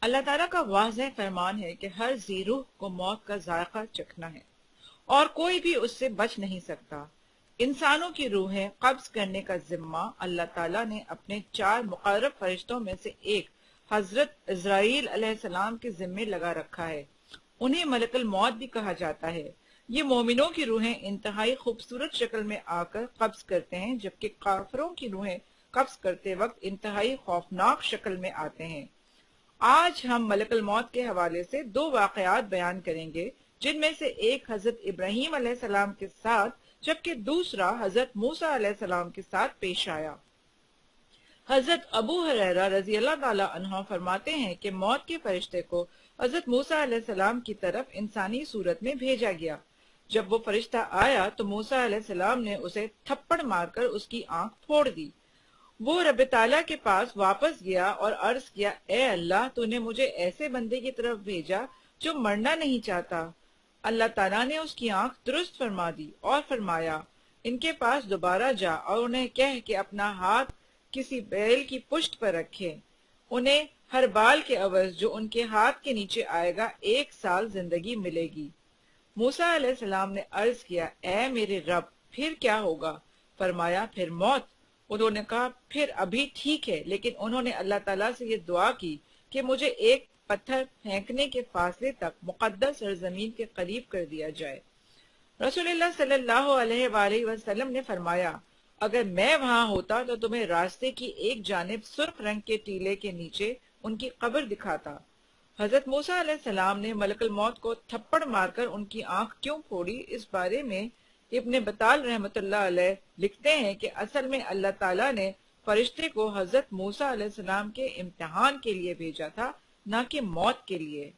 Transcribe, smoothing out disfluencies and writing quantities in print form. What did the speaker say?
اللہ تعالیٰ کا واضح فرمان ہے کہ ہر ذی روح کو موت کا ذائقہ چکھنا ہے اور کوئی بھی اس سے بچ نہیں سکتا۔ انسانوں کی روحیں قبض کرنے کا ذمہ اللہ تعالیٰ نے اپنے 4 مقرب فرشتوں میں سے ایک حضرت عزرائیل علیہ السلام کے ذمے لگا رکھا ہے۔ انہیں ملک الموت بھی کہا جاتا ہے۔ یہ مومنوں کی روحیں انتہائی خوبصورت شکل میں آ کر قبض کرتے ہیں، جبکہ کافروں کی روحیں قبض کرتے وقت انتہائی خوفناک شکل میں آتے ہیں۔ آج ہم ملک الموت کے حوالے سے 2 واقعات بیان کریں گے، جن میں سے ایک حضرت ابراہیم علیہ السلام کے ساتھ جبکہ دوسرا حضرت موسیٰ علیہ السلام کے ساتھ پیش آیا۔ حضرت ابو ہریرہ رضی اللہ تعالی عنہ فرماتے ہیں کہ موت کے فرشتے کو حضرت موسیٰ علیہ السلام کی طرف انسانی صورت میں بھیجا گیا۔ جب وہ فرشتہ آیا تو موسیٰ علیہ السلام نے اسے تھپڑ مار کر اس کی آنکھ پھوڑ دی۔ وہ رب تعالیٰ کے پاس واپس گیا اور عرض کیا، اے اللہ، تو نے مجھے ایسے بندے کی طرف بھیجا جو مرنا نہیں چاہتا۔ اللہ تعالیٰ نے اس کی آنکھ درست فرما دی اور فرمایا، ان کے پاس دوبارہ جا اور انہیں کہہ کہ اپنا ہاتھ کسی بیل کی پشت پر رکھے۔ انہیں ہر بال کے عوض جو ان کے ہاتھ کے نیچے آئے گا 1 سال زندگی ملے گی۔ موسیٰ علیہ السلام نے عرض کیا، اے میرے رب، پھر کیا ہوگا؟ فرمایا، پھر موت۔ انہوں نے کہا، پھر ابھی ٹھیک ہے، لیکن انہوں نے اللہ تعالیٰ سے یہ دعا کی کہ مجھے ایک پتھر پھینکنے کے فاصلے تک مقدس سرزمین کے قریب کر دیا جائے۔ رسول اللہ صلی اللہ علیہ وآلہ وسلم نے فرمایا، اگر میں وہاں ہوتا تو تمہیں راستے کی ایک جانب سرخ رنگ کے ٹیلے کے نیچے ان کی قبر دکھاتا۔ حضرت موسیٰ علیہ السلام نے ملک الموت کو تھپڑ مار کر ان کی آنکھ کیوں پھوڑی، اس بارے میں ابن بطال رحمۃ اللہ علیہ لکھتے ہیں کہ اصل میں اللہ تعالیٰ نے فرشتے کو حضرت موسیٰ علیہ السلام کے امتحان کے لیے بھیجا تھا، نہ کہ موت کے لیے۔